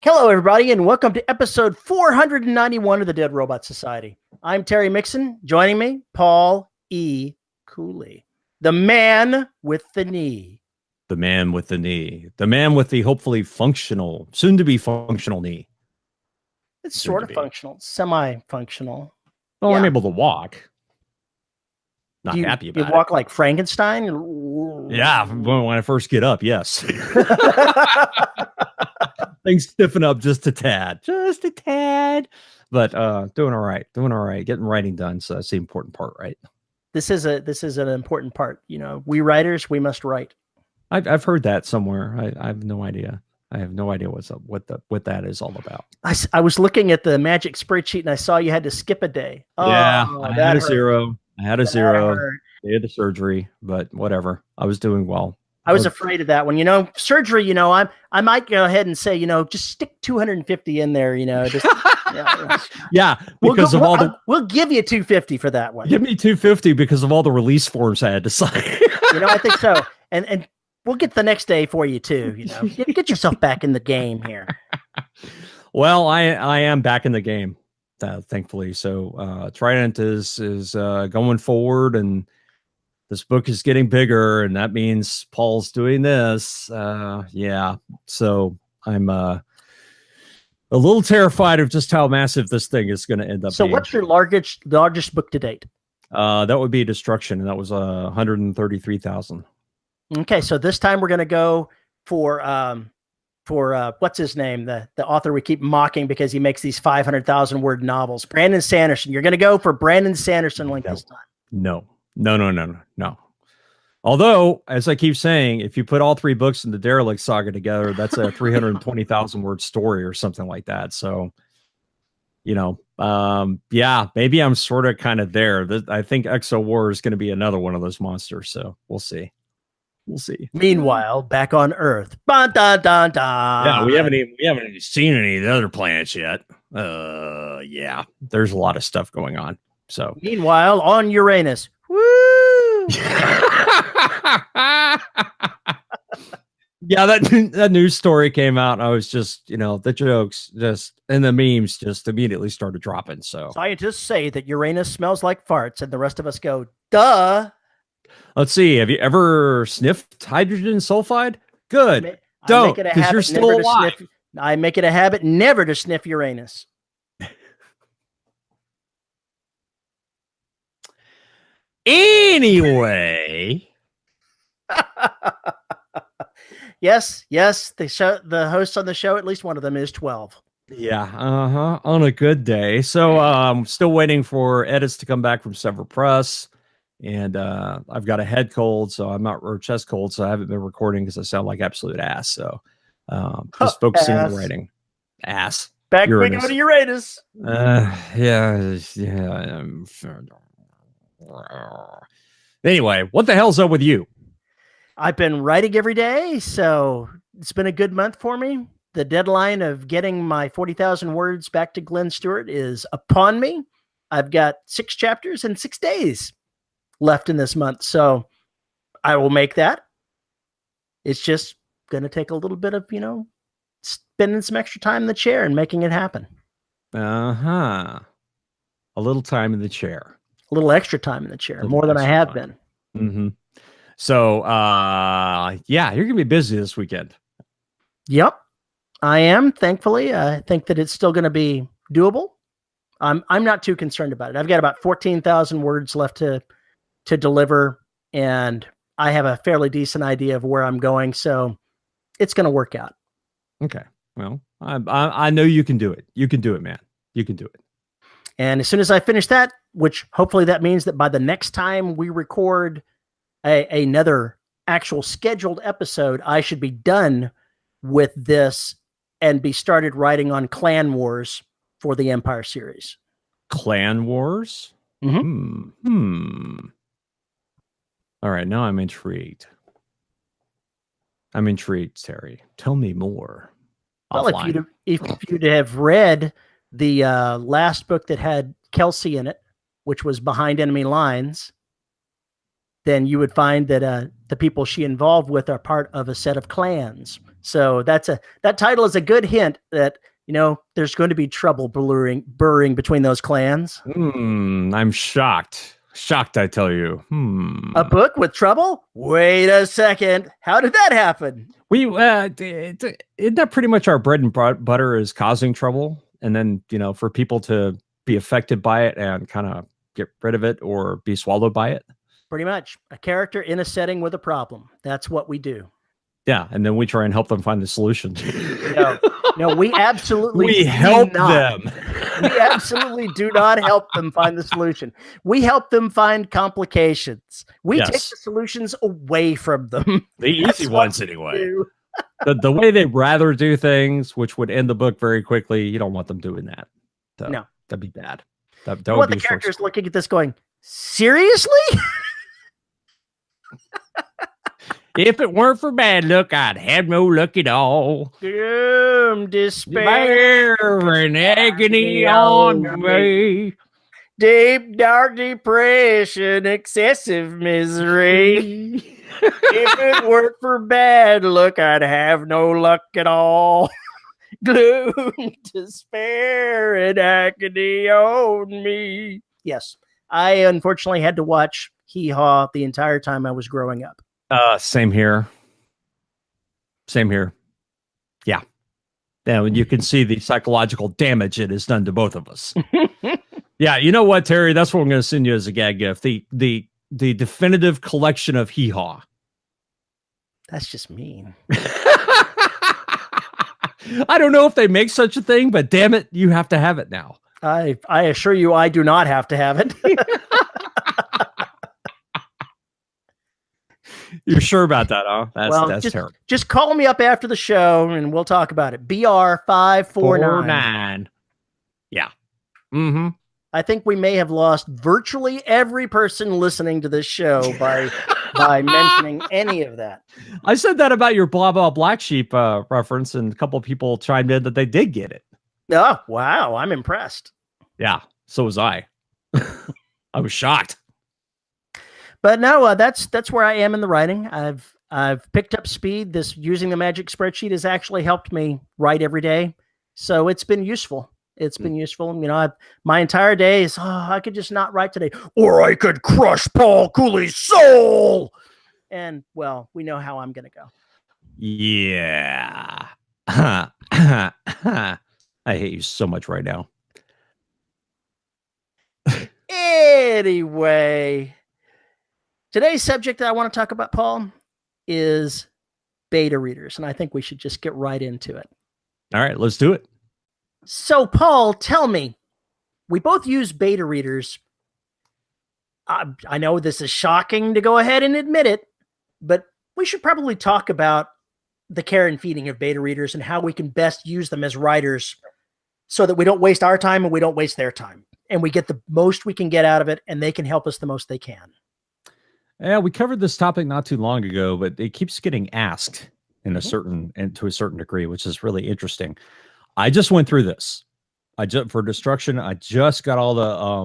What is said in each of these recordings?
Hello, everybody, and welcome to episode 491 of the Dead Robot Society. I'm Terry Mixon. Joining me, Paul E. Cooley, the man with the knee. The man with the knee. The man with the hopefully functional, soon-to-be functional knee. It's sort of functional, semi-functional. Well, yeah. I'm able to walk. Not happy about it. You walk like Frankenstein? Yeah, when I first get up, yes. Things stiffen up just a tad. But doing all right. Getting writing done. So that's the important part, right? This is an important part. You know, we writers, we must write. I've heard that somewhere. I have no idea. I have no idea what that is all about. I was looking at the magic spreadsheet and I saw you had to skip a day. Yeah, I had a zero. I had a zero. Day of the surgery, but whatever. I was doing well. I was afraid of that one. You know, surgery, you know, I might go ahead and say, you know, just stick 250 in there, you know. Just, yeah, because we'll give you 250 for that one. Give me 250 because of all the release forms I had to sign. You know, I think so. And we'll get the next day for you too, you know. Get yourself back in the game here. Well, I am back in the game, thankfully. So Trident is going forward, and this book is getting bigger, and that means Paul's doing this. Yeah. So I'm a little terrified of just how massive this thing is going to end up. So being. What's your largest book to date? That would be Destruction, and that was 133,000. Okay, so this time we're going to go for what's his name, the author we keep mocking because he makes these 500,000 word novels, Brandon Sanderson. You're going to go for Brandon Sanderson this time. No. Although, as I keep saying, if you put all three books in the Derelict Saga together, that's a 320,000 word story or something like that. So, you know, yeah, maybe I'm sort of kind of there. I think Exo War is going to be another one of those monsters. So we'll see. Meanwhile, back on Earth. Dun, dun, dun, dun. Yeah, we haven't even seen any of the other planets yet. Yeah, there's a lot of stuff going on. So meanwhile, on Uranus. Woo! Yeah, that news story came out, and I was just, you know, the jokes just and the memes just immediately started dropping. So scientists say that Uranus smells like farts, and the rest of us go, duh. Let's see. Have you ever sniffed hydrogen sulfide? Good. Don't, because you're still alive. I make it a habit never to sniff Uranus. Anyway. Yes. The hosts on the show, at least one of them is 12. Yeah. On a good day. So I'm still waiting for edits to come back from Sever Press. And I've got a head cold, so I'm not, or chest cold, so I haven't been recording because I sound like absolute ass. So just focusing on writing. Ass. Back we go to Uranus. Yeah. Anyway, what the hell's up with you? I've been writing every day, so it's been a good month for me. The deadline of getting my 40,000 words back to Glenn Stewart is upon me. I've got 6 chapters and 6 days left in this month, so I will make that. It's just going to take a little bit of, you know, spending some extra time in the chair and making it happen. A little time in the chair. A little extra time in the chair, more than I have been. Mm-hmm. So, yeah, you're going to be busy this weekend. Yep, I am. Thankfully, I think that it's still going to be doable. I'm not too concerned about it. I've got about 14,000 words left to deliver, and I have a fairly decent idea of where I'm going, so it's going to work out. Okay. Well, I know you can do it. You can do it, man. You can do it. And as soon as I finish that, which hopefully that means that by the next time we record another actual scheduled episode, I should be done with this and be started writing on Clan Wars for the Empire series. Clan Wars? Mm-hmm. All right, now I'm intrigued. Terry. Tell me more. Well, if you'd have read the last book that had Kelsey in it, which was Behind Enemy Lines, then you would find that the people she involved with are part of a set of clans. So that title is a good hint that, there's going to be trouble burrowing between those clans. I'm shocked. Shocked, I tell you. A book with trouble? Wait a second. How did that happen? Isn't that pretty much our bread and butter is causing trouble? And then, for people to be affected by it and kind of get rid of it or be swallowed by it? Pretty much. A character in a setting with a problem. That's what we do. Yeah, and then we try and help them find the solution. No, we absolutely we help them. We absolutely do not help them find the solution. We help them find complications. We take the solutions away from them. The easy ones, anyway. The way they'd rather do things, which would end the book very quickly, you don't want them doing that. So no. That'd be bad. That would be the characters looking at this going, seriously? If it weren't for bad luck, I'd have no luck at all. Despair and agony on me. Deep, dark depression, excessive misery. If it weren't for bad luck, I'd have no luck at all. Gloom, despair, and agony on me. Yes, I unfortunately had to watch Hee Haw the entire time I was growing up. Same here. Yeah. Now you can see the psychological damage it has done to both of us. Yeah, you know what, Terry? That's what I'm going to send you as a gag gift. The definitive collection of Hee Haw. That's just mean. I don't know if they make such a thing, but damn it, you have to have it now. I assure you, I do not have to have it. You're sure about that, huh? That's terrible. Just call me up after the show and we'll talk about it. BR549. Yeah. Mm-hmm. I think we may have lost virtually every person listening to this show by mentioning any of that. I said that about your blah blah black sheep reference, and a couple of people chimed in that they did get it. Oh, wow. I'm impressed. Yeah, so was I. I was shocked. But no, that's where I am in the writing. I've picked up speed. Using the magic spreadsheet has actually helped me write every day. So it's been useful. It's been useful. My entire day is, I could just not write today, or I could crush Paul Cooley's soul. And well, we know how I'm going to go. Yeah. I hate you so much right now. Anyway, today's subject that I want to talk about, Paul, is beta readers. And I think we should just get right into it. All right, let's do it. So, Paul, tell me, we both use beta readers. I know this is shocking to go ahead and admit it, but we should probably talk about the care and feeding of beta readers and how we can best use them as writers so that we don't waste our time and we don't waste their time. And we get the most we can get out of it, and they can help us the most they can. Yeah, we covered this topic not too long ago, but it keeps getting asked to a certain degree, which is really interesting. I just went through this. For Destruction, I just got all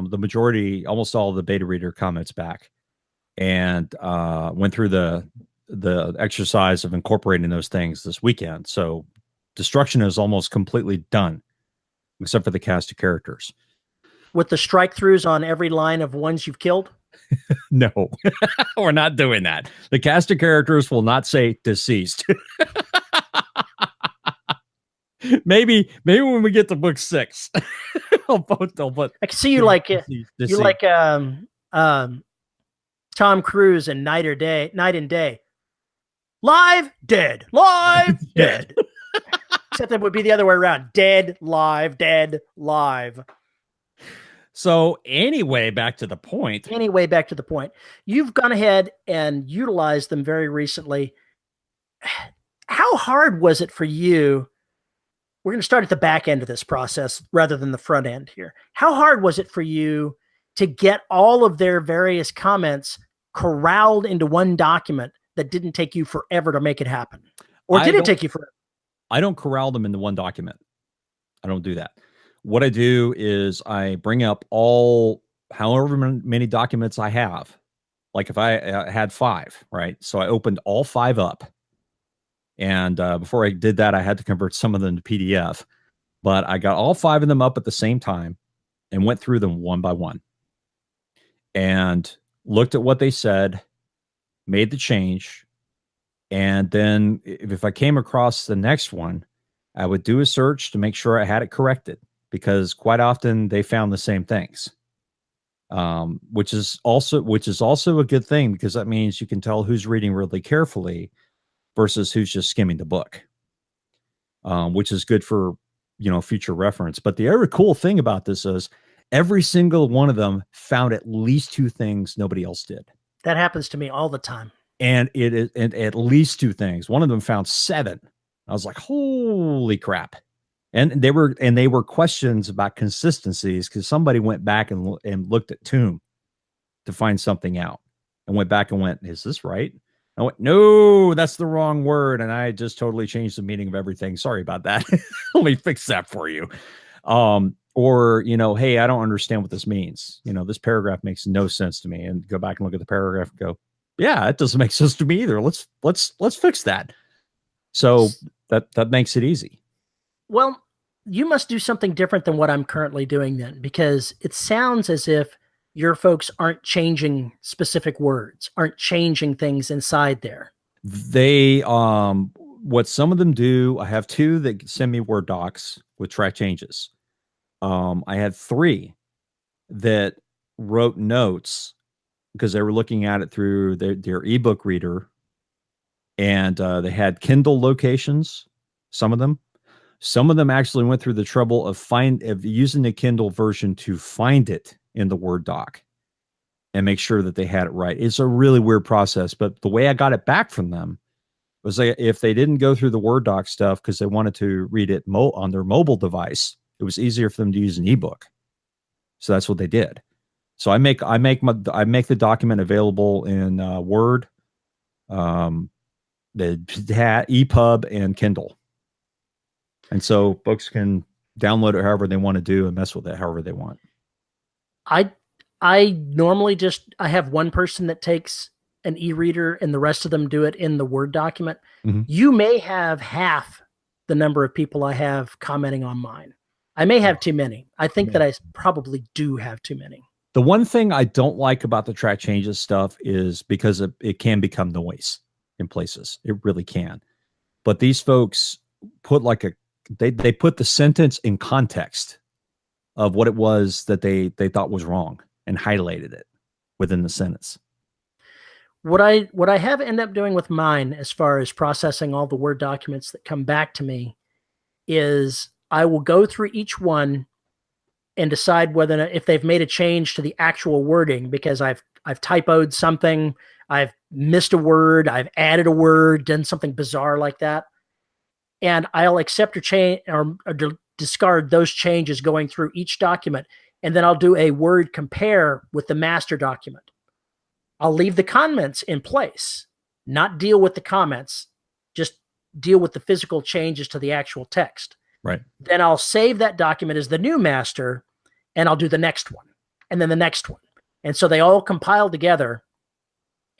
the majority, almost all of the beta reader comments back, and went through the exercise of incorporating those things this weekend. So Destruction is almost completely done, except for the cast of characters. With the strike throughs on every line of ones you've killed? No, we're not doing that. The cast of characters will not say deceased. Maybe when we get to book 6, they'll put. I can see you like deceased. You like Tom Cruise in Night and Day. Live, dead, live, dead. Except that would be the other way around. Dead, live, dead, live. So anyway, back to the point. You've gone ahead and utilized them very recently. How hard was it for you? We're going to start at the back end of this process rather than the front end here. How hard was it for you to get all of their various comments corralled into one document that didn't take you forever to make it happen? Or did it take you forever? I don't corral them into one document. I don't do that. What I do is I bring up however many documents I have, Like if I had 5, right? So I opened all 5 up. And before I did that, I had to convert some of them to PDF. But I got all 5 of them up at the same time and went through them one by one and looked at what they said, made the change. And then if I came across the next one, I would do a search to make sure I had it corrected, because quite often they found the same things. Which is also a good thing, because that means you can tell who's reading really carefully versus who's just skimming the book, which is good for, future reference. But the other cool thing about this is every single one of them found at least 2 things nobody else did. That happens to me all the time. And it is at least 2 things. One of them found 7. I was like, holy crap. And they were questions about consistencies, because somebody went back and looked at Tomb to find something out and went back and went, is this right? I went, no, that's the wrong word. And I just totally changed the meaning of everything. Sorry about that. Let me fix that for you. Or, hey, I don't understand what this means. This paragraph makes no sense to me, and go back and look at the paragraph and go, yeah, it doesn't make sense to me either. Let's fix that. So that makes it easy. Well, you must do something different than what I'm currently doing then, because it sounds as if your folks aren't changing specific words, aren't changing things inside there. They, what some of them do, I have 2 that send me Word docs with track changes. I had 3 that wrote notes because they were looking at it through their ebook reader, and they had Kindle locations. Some of them actually went through the trouble of using the Kindle version to find it in the Word doc and make sure that they had it right. It's a really weird process, but the way I got it back from them was if they didn't go through the Word doc stuff because they wanted to read it on their mobile device, it was easier for them to use an ebook. So that's what they did. So I make the document available in Word, the EPUB, and Kindle. And so folks can download it however they want to do and mess with it however they want. I normally I have one person that takes an e-reader and the rest of them do it in the Word document. Mm-hmm. You may have half the number of people I have commenting on mine. I may have too many. I think that I probably do have too many. The one thing I don't like about the track changes stuff is because it can become noise in places. It really can. But these folks put they put the sentence in context of what it was that they thought was wrong and highlighted it within the sentence. What I have ended up doing with mine, as far as processing all the Word documents that come back to me, is I will go through each one and decide whether if they've made a change to the actual wording, because I've typoed something, I've missed a word, I've added a word, done something bizarre like that. And I'll accept or change or discard those changes going through each document. And then I'll do a word compare with the master document. I'll leave the comments in place, not deal with the comments, just deal with the physical changes to the actual text. Right. Then I'll save that document as the new master, and I'll do the next one, and then the next one. And so they all compile together.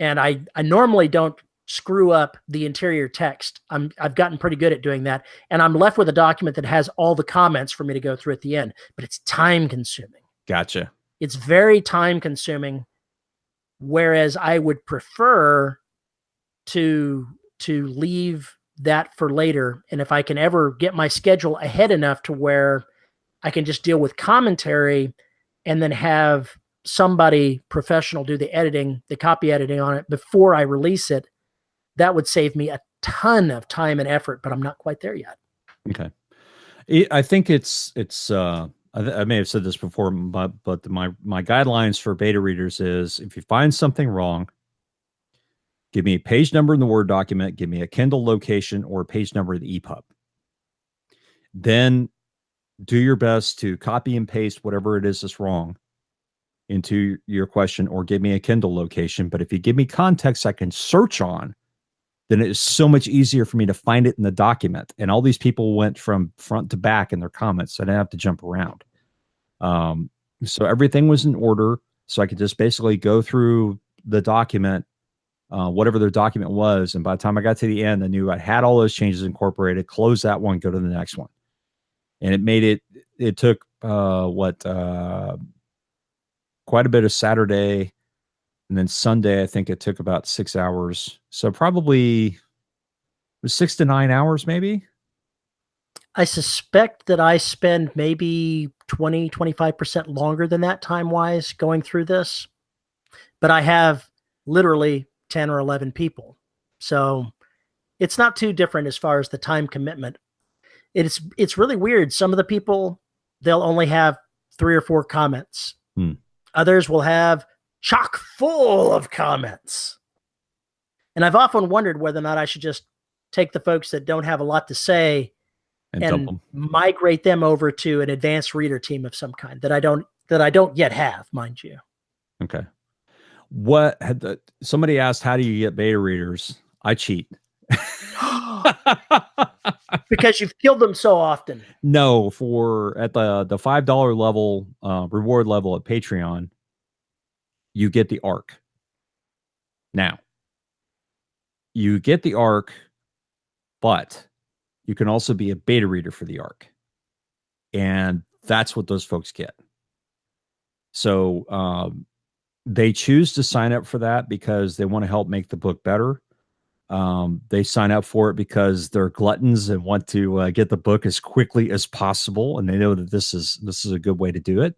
And I normally don't screw up the interior text. I've gotten pretty good at doing that. And I'm left with a document that has all the comments for me to go through at the end, but it's time consuming. Gotcha. It's very time consuming. Whereas I would prefer to leave that for later. And if I can ever get my schedule ahead enough to where I can just deal with commentary and then have somebody professional do the editing, the copy editing on it before I release it, that would save me a ton of time and effort, but I'm not quite there yet. Okay. I think it's I may have said this before, but my guidelines for beta readers is, if you find something wrong, give me a page number in the Word document, give me a Kindle location or a page number of the EPUB. Then do your best to copy and paste whatever it is that's wrong into your question, or give me a Kindle location. But if you give me context I can search on, then it is so much easier for me to find it in the document. And all these people went from front to back in their comments, so I didn't have to jump around. So everything was in order, so I could just basically go through the document, whatever their document was. And by the time I got to the end, I knew I had all those changes incorporated, close that one, go to the next one. And it took quite a bit of Saturday. And then Sunday, I think it took about 6 hours. So probably it was 6 to 9 hours, maybe. I suspect that I spend maybe 20-25% longer than that time-wise going through this. But I have literally 10 or 11 people. So it's not too different as far as the time commitment. It's really weird. Some of the people, they'll only have 3 or 4 comments. Others will have chock full of comments. And I've often wondered whether or not I should just take the folks that don't have a lot to say and migrate them over to an advanced reader team of some kind that I don't yet have, mind you. Okay. Somebody asked, how do you get beta readers? I cheat. Because you've killed them so often. No, at the $5 level, reward level at Patreon, you get the ARC. Now, you get the ARC, but you can also be a beta reader for the ARC. And that's what those folks get. So they choose to sign up for that because they want to help make the book better. They sign up for it because they're gluttons and want to get the book as quickly as possible, and they know that this is a good way to do it.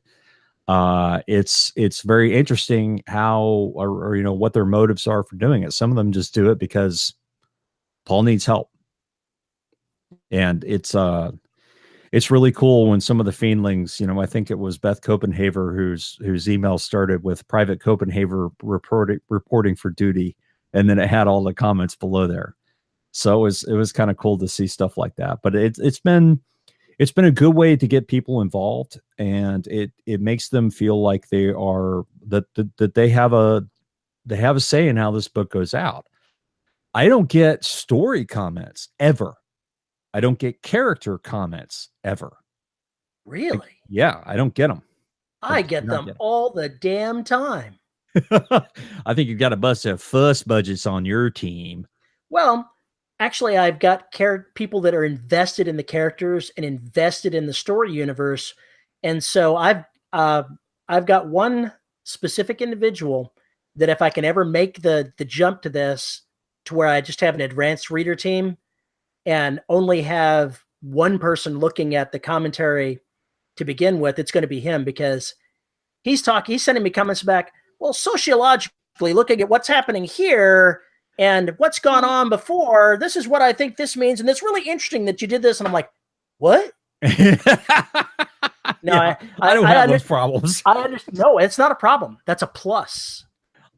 It's very interesting how or what their motives are for doing it. Some of them just do it because Paul needs help, and it's really cool when some of the fiendlings, I think it was Beth Copenhaver whose email started with Private Copenhaver reporting for duty. And then it had all the comments below there. So it was kind of cool to see stuff like that. But it's been a good way to get people involved, and it makes them feel like they are that they have a say in how this book goes out. I don't get story comments ever. I don't get character comments ever. Really? Yeah, I don't get them. I get them all the damn time. I think you've got a bust of fuss budgets on your team. Well, actually, I've got people that are invested in the characters and invested in the story universe, and so I've got one specific individual that if I can ever make the jump to this, to where I just have an advanced reader team and only have one person looking at the commentary to begin with, it's going to be him, because he's sending me comments back. Well, sociologically, looking at what's happening here and what's gone on before, this is what I think this means. And it's really interesting that you did this. And I'm like, what? No, yeah, I don't have those problems. I understand. No, it's not a problem. That's a plus.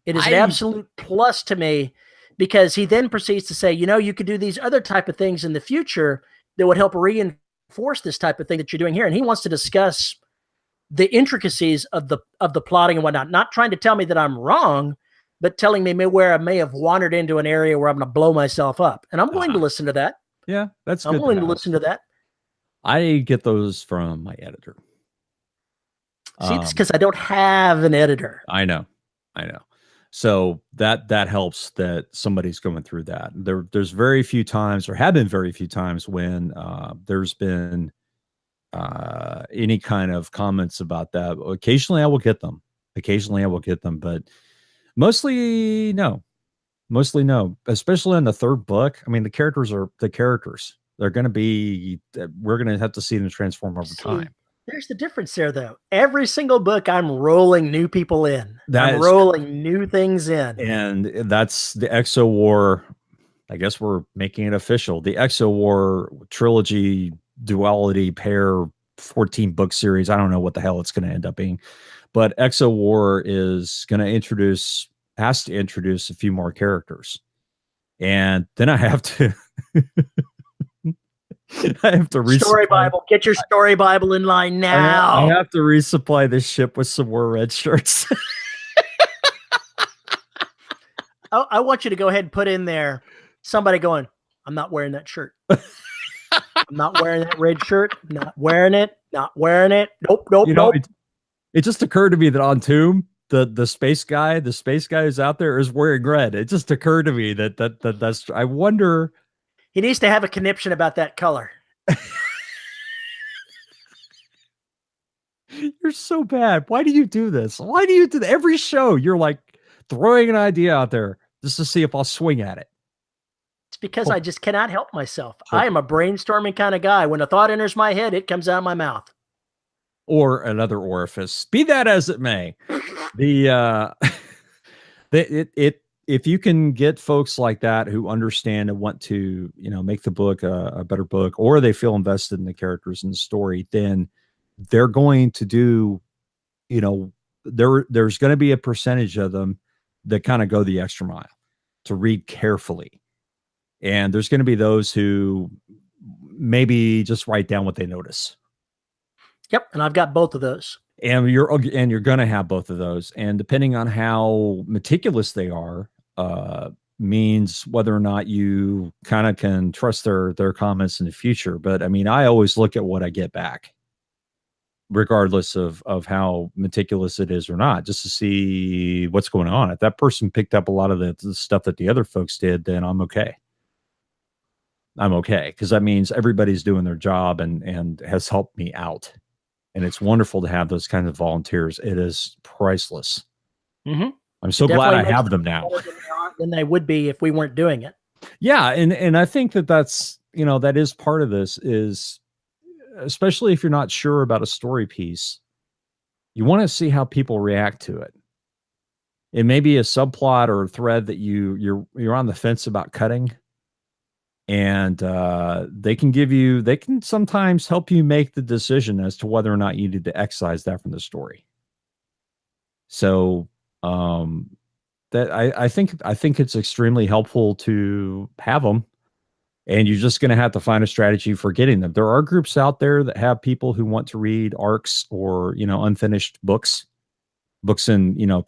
It is an absolute plus to me, because he then proceeds to say, you could do these other type of things in the future that would help reinforce this type of thing that you're doing here. And he wants to discuss the intricacies of the plotting and whatnot, not trying to tell me that I'm wrong, but telling me where I may have wandered into an area where I'm going to blow myself up. And I'm willing to listen to that. Yeah, that's good. I'm willing to listen to that. I get those from my editor. See, it's because I don't have an editor. I know. So that helps that somebody's going through that. There's very few times, or have been very few times, when there's been any kind of comments about that. Occasionally I will get them, but mostly no, especially in the third book. I mean, the characters are the characters. They're going to be, we're going to have to see them transform over time. There's the difference there, though. Every single book, I'm rolling new people in. I'm rolling new things in. And that's the Exo War. I guess we're making it official. The Exo War trilogy, duality, pair, 14 book series. I don't know what the hell it's going to end up being. But Exo War is going to has to introduce a few more characters. And then I have to... I have to Story Bible. Get your Story Bible in line now. I have to resupply this ship with some more red shirts. I want you to go ahead and put in there somebody going, I'm not wearing that shirt. I'm not wearing that red shirt. Not wearing it. Not wearing it. Nope. It just occurred to me that on Tomb, the space guy who's out there is wearing red. It just occurred to me that's I wonder. He needs to have a conniption about that color. You're so bad. Why do you do this? Why do you do every show? You're like throwing an idea out there just to see if I'll swing at it. It's because I just cannot help myself. I am a brainstorming kind of guy. When a thought enters my head, it comes out of my mouth. Or another orifice. Be that as it may. If you can get folks like that who understand and want to, make the book a better book, or they feel invested in the characters and the story, then they're going to do, there's going to be a percentage of them that kind of go the extra mile to read carefully. And there's going to be those who maybe just write down what they notice. Yep. And I've got both of those. And you're going to have both of those. And depending on how meticulous they are, means whether or not you kind of can trust their comments in the future. But I mean, I always look at what I get back, regardless of how meticulous it is or not, just to see what's going on. If that person picked up a lot of the stuff that the other folks did, then I'm okay. Because that means everybody's doing their job and has helped me out. And it's wonderful to have those kinds of volunteers. It is priceless. Mm-hmm. I'm so glad I have them now. Than they would be if we weren't doing it. Yeah. And I think that's, that is part of this, is especially if you're not sure about a story piece, you want to see how people react to it. It may be a subplot or a thread that you're on the fence about cutting. And they can sometimes help you make the decision as to whether or not you need to excise that from the story. So that I think it's extremely helpful to have them, and you're just going to have to find a strategy for getting them. There are groups out there that have people who want to read arcs or unfinished books in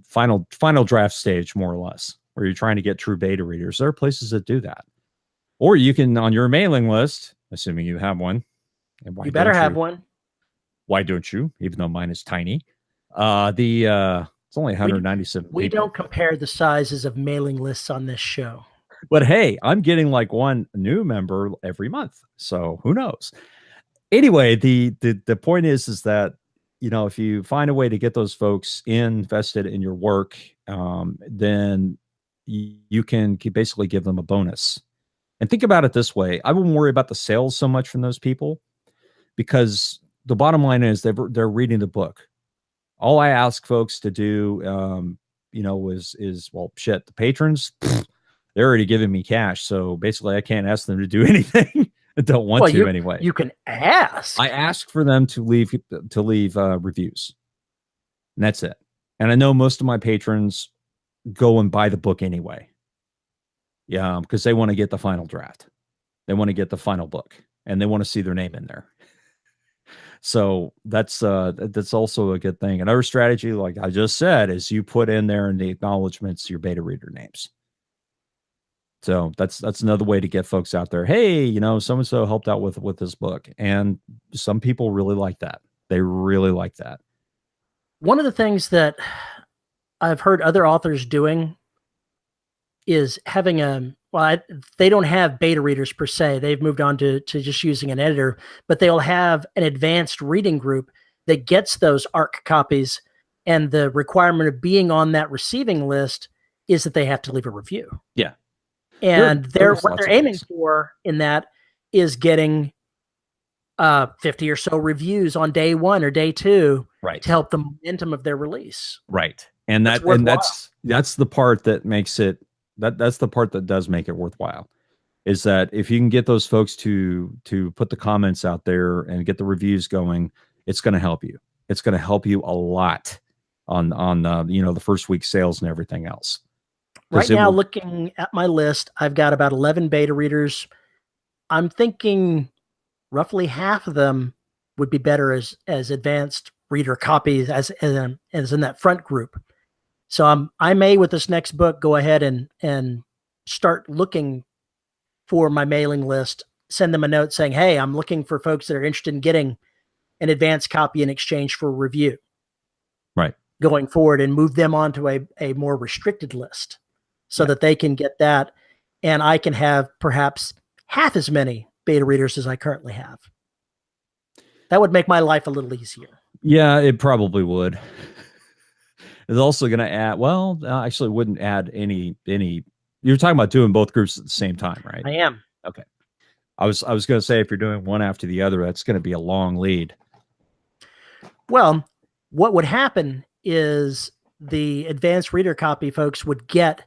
final draft stage, more or less, where you're trying to get true beta readers. There are places that do that. Or you can, on your mailing list, assuming you have one. And you better have one. Why don't you? Even though mine is tiny. It's only 197 we people. don't compare the sizes of mailing lists on this show. But hey, I'm getting like one new member every month. So who knows? Anyway, the point is that, if you find a way to get those folks invested in your work, then you can basically give them a bonus. And think about it this way. I wouldn't worry about the sales so much from those people, because the bottom line is they're reading the book. All I ask folks to do, is the patrons, they're already giving me cash. So basically I can't ask them to do anything. I don't want to anyway. You can ask. I ask for them to leave reviews. And that's it. And I know most of my patrons go and buy the book anyway. Yeah, because they want to get the final draft. They want to get the final book, and they want to see their name in there. So that's also a good thing. Another strategy, like I just said, is you put in there in the acknowledgments your beta reader names. So that's another way to get folks out there. Hey, so-and-so helped out with this book. And some people really like that. They really like that. One of the things that I've heard other authors doing is having they don't have beta readers per se. They've moved on to just using an editor, but they'll have an advanced reading group that gets those ARC copies. And the requirement of being on that receiving list is that they have to leave a review. Yeah. And what they're aiming for in that is getting 50 or so reviews on day one or day two, right, to help the momentum of their release. Right. And that's the part that makes it, that's the part that does make it worthwhile, is that if you can get those folks to put the comments out there and get the reviews going, it's going to help you. It's going to help you a lot on the first week sales and everything else. Right now, looking at my list, I've got about 11 beta readers. I'm thinking roughly half of them would be better as advanced reader copies as in that front group. So I may, with this next book, go ahead and start looking for my mailing list, send them a note saying, hey, I'm looking for folks that are interested in getting an advanced copy in exchange for a review. Right. going forward and move them onto a more restricted list so that they can get that. And I can have perhaps half as many beta readers as I currently have. That would make my life a little easier. Yeah, it probably would. It's also going to add, well, actually wouldn't add any, you're talking about doing both groups at the same time, right? I am. Okay. I was going to say, if you're doing one after the other, that's going to be a long lead. Well, what would happen is the advanced reader copy folks would get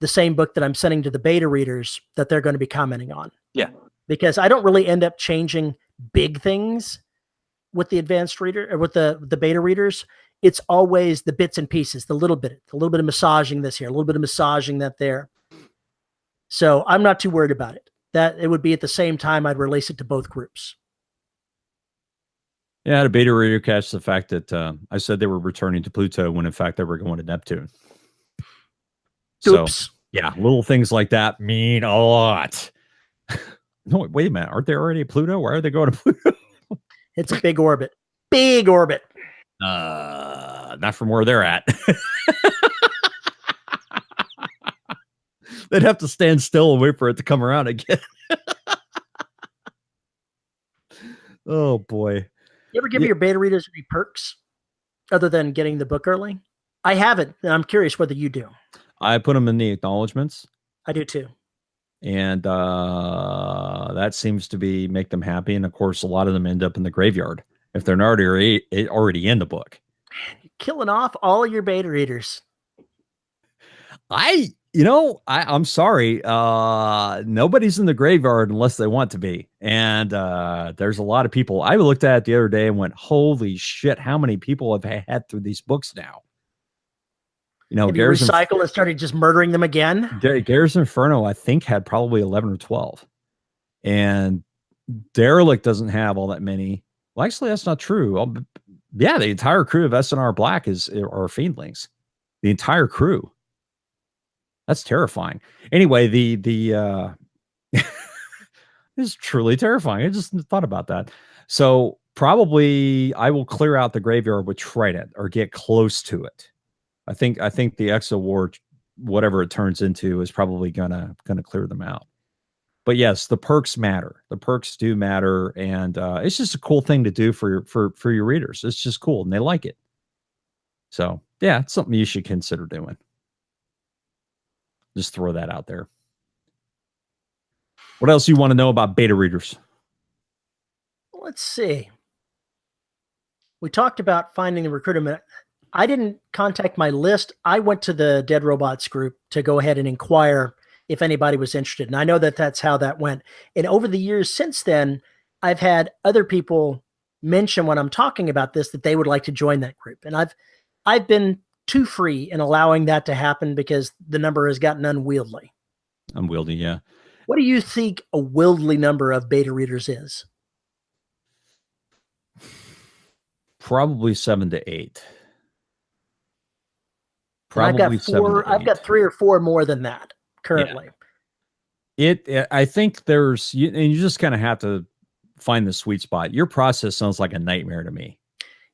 the same book that I'm sending to the beta readers that they're going to be commenting on. Yeah. Because I don't really end up changing big things with the advanced reader or with the beta readers. It's always the bits and pieces, the little bit of massaging this here, a little bit of massaging that there. So I'm not too worried about it. That it would be at the same time I'd release it to both groups. Yeah, the beta reader catch the fact that I said they were returning to Pluto when in fact they were going to Neptune. Oops. So yeah, little things like that mean a lot. No, wait a minute. Aren't they already at Pluto? Why are they going to Pluto? It's a big orbit. Big orbit. Not from where they're at. They'd have to stand still and wait for it to come around again. Oh boy. You ever give your beta readers any perks other than getting the book early? I haven't, and I'm curious whether you do. I put them in the acknowledgments. I do too. And that seems to make them happy. And of course, a lot of them end up in the graveyard if they're not already in the book. Man, you're killing off all of your beta readers. I'm sorry. Nobody's in the graveyard unless they want to be. And there's a lot of people. I looked at it the other day and went, holy shit, how many people have had through these books now? Have you recycled and started just murdering them again? Garrison Inferno, I think, had probably 11 or 12. And Derelict doesn't have all that many. Well, actually, that's not true. Yeah, the entire crew of SNR Black are Fiendlings. The entire crew. That's terrifying. Anyway, the is truly terrifying. I just thought about that. So probably I will clear out the graveyard with Trident or get close to it. I think the Exo War, whatever it turns into, is probably gonna clear them out. But yes, the perks matter. The perks do matter, and it's just a cool thing to do for your readers. It's just cool, and they like it. So yeah, it's something you should consider doing. Just throw that out there. What else do you want to know about beta readers? Let's see. We talked about finding the recruitment. I didn't contact my list. I went to the Dead Robots group to go ahead and inquire if anybody was interested. And I know that that's how that went. And over the years since then, I've had other people mention when I'm talking about this that they would like to join that group. And I've been too free in allowing that to happen because the number has gotten unwieldy. Unwieldy, yeah. What do you think a wieldy number of beta readers is? Probably 7 to 8. I've got 3 or 4 more than that currently. Yeah. I think and you just kind of have to find the sweet spot. Your process sounds like a nightmare to me.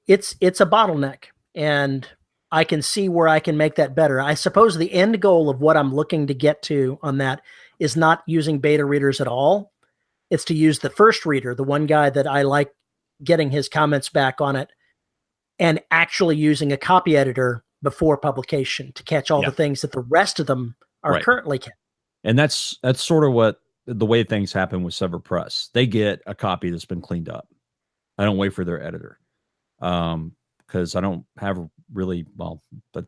It's a bottleneck, and I can see where I can make that better. I suppose the end goal of what I'm looking to get to on that is not using beta readers at all. It's to use the first reader, the one guy that I like getting his comments back on it, and actually using a copy editor before publication to catch all the things that the rest of them are currently catching. And that's sort of what the way things happen with Sever Press. They get a copy that's been cleaned up. I don't wait for their editor. Because I don't have really but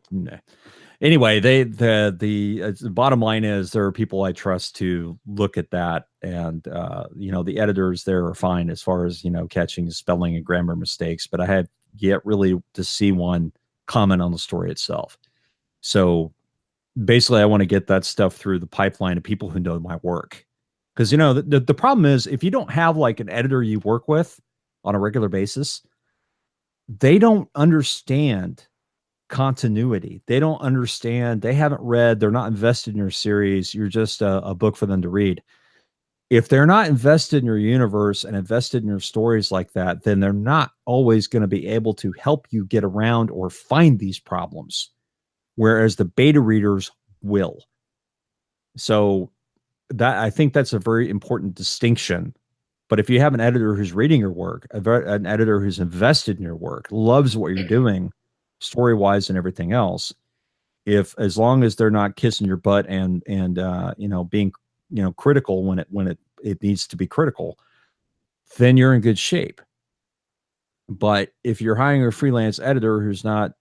anyway, the bottom line is there are people I trust to look at that, and the editors there are fine as far as catching spelling and grammar mistakes, but I have yet really to see one comment on the story itself. So basically, I want to get that stuff through the pipeline of people who know my work, because the problem is if you don't have like an editor you work with on a regular basis, they don't understand continuity. They don't understand. They haven't read. They're not invested in your series. You're just a book for them to read. if they're not invested in your universe and invested in your stories like that, then they're not always going to be able to help you get around or find these problems, whereas the beta readers will. So that, I think that's a very important distinction. But if you have an editor who's reading your work, an editor who's invested in your work, loves what you're doing, story wise and everything else, if as long as they're not kissing your butt and being critical when it needs to be critical, then you're in good shape. But if you're hiring a freelance editor who's not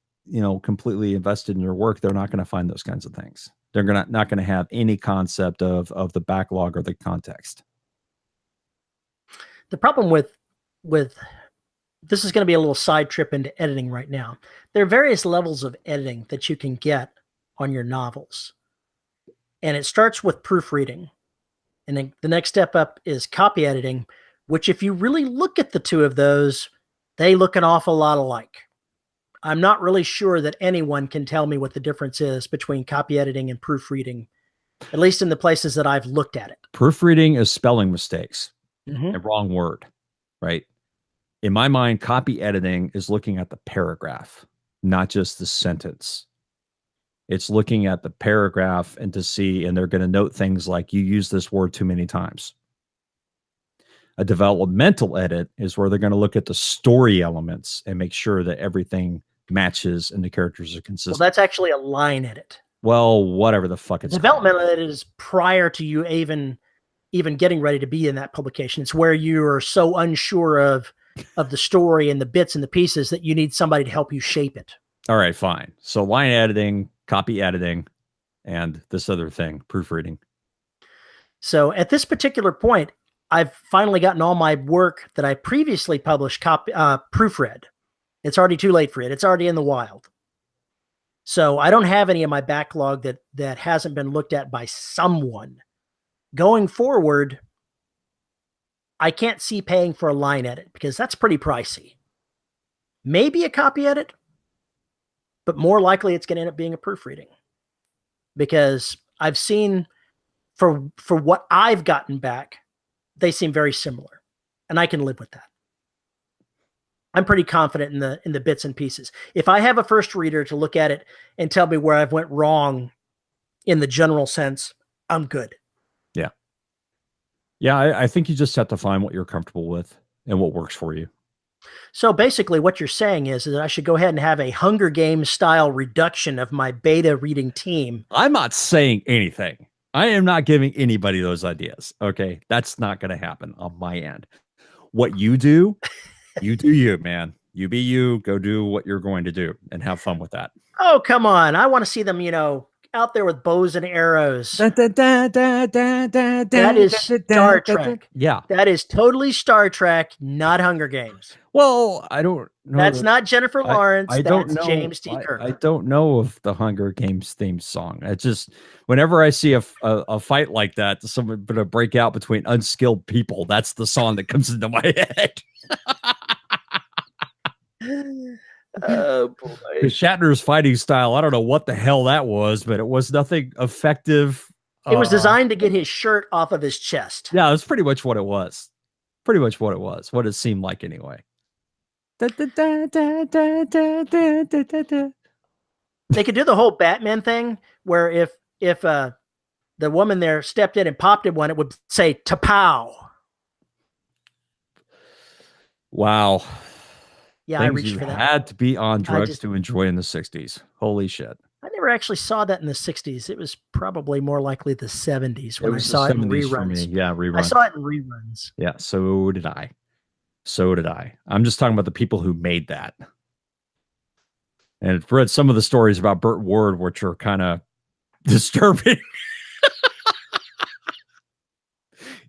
completely invested in your work, they're not going to find those kinds of things. They're not going to have any concept of the backlog or the context. The problem with this is going to be a little side trip into editing right now. There are various levels of editing that you can get on your novels. And it starts with proofreading. And then the next step up is copy editing, which if you really look at the two of those, they look an awful lot alike. I'm not really sure that anyone can tell me what the difference is between copy editing and proofreading, at least in the places that I've looked at it. Proofreading is spelling mistakes, Mm-hmm. a wrong word, right? In my mind, copy editing is looking at the paragraph, not just the sentence. It's looking at the paragraph and they're going to note things like you use this word too many times. A developmental edit is where they're going to look at the story elements and make sure that everything matches and the characters are consistent. Well, that's actually a line edit. Well, whatever the fuck it's developmental edit is prior to you even getting ready to be in that publication. It's where you are so unsure of the story and the bits and the pieces that you need somebody to help you shape it. All right, fine. So line editing, copy editing, and this other thing, proofreading. So at this particular point, I've finally gotten all my work that I previously published proofread. It's already too late for it. It's already in the wild. So I don't have any of my backlog that hasn't been looked at by someone. Going forward, I can't see paying for a line edit because that's pretty pricey. Maybe a copy edit, but more likely it's going to end up being a proofreading, because I've seen for what I've gotten back, they seem very similar, and I can live with that. I'm pretty confident in the bits and pieces. If I have a first reader to look at it and tell me where I've went wrong in the general sense, I'm good. Yeah. Yeah, I think you just have to find what you're comfortable with and what works for you. So basically what you're saying is that I should go ahead and have a Hunger Games style reduction of my beta reading team. I'm not saying anything. I am not giving anybody those ideas. Okay. That's not going to happen on my end. What you do, you do you, man. You be you, go do what you're going to do and have fun with that. Oh, come on. I want to see them, out there with bows and arrows. That is Star Trek. Yeah. That is totally Star Trek, not Hunger Games. Well, I don't know. That's not Jennifer Lawrence. I don't that's know. James T. Kirk. I don't know of the Hunger Games theme song. I just, whenever I see a fight like that, someone going to break out between unskilled people, that's the song that comes into my head. Oh boy. Shatner's fighting style, I don't know what the hell that was, but it was nothing effective. It was designed to get his shirt off of his chest. Yeah, that's pretty much what it was. Pretty much what it was. What it seemed like anyway. They could do the whole Batman thing where if the woman there stepped in and popped in one, it would say "Tapow." Wow. Yeah, Things I reached for that. Had to be on drugs to enjoy in the 60s. Holy shit. I never actually saw that in the 60s. It was probably more likely the 70s when I saw it in reruns. Yeah, reruns. I saw it in reruns. Yeah, so did I. I'm just talking about the people who made that. And I've read some of the stories about Burt Ward, which are kind of disturbing.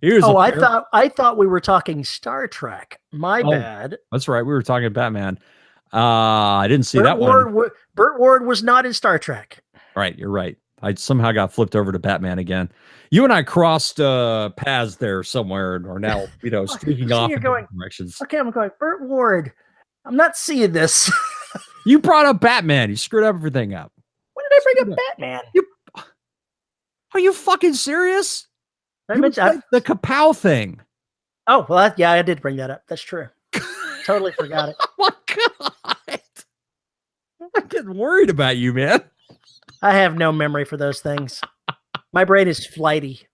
I thought we were talking Star Trek. My bad. That's right. We were talking Batman. I didn't see that one. Burt Ward was not in Star Trek. Right. You're right. I somehow got flipped over to Batman again. You and I crossed paths there somewhere and are now, streaking off in different directions. Okay, I'm going, Burt Ward. I'm not seeing this. You brought up Batman. You screwed everything up. When did I bring up Batman? Are you fucking serious? He would fight the Kapow thing. Oh, well, yeah, I did bring that up. That's true. Totally forgot it. Oh my God. I'm getting worried about you, man. I have no memory for those things. My brain is flighty.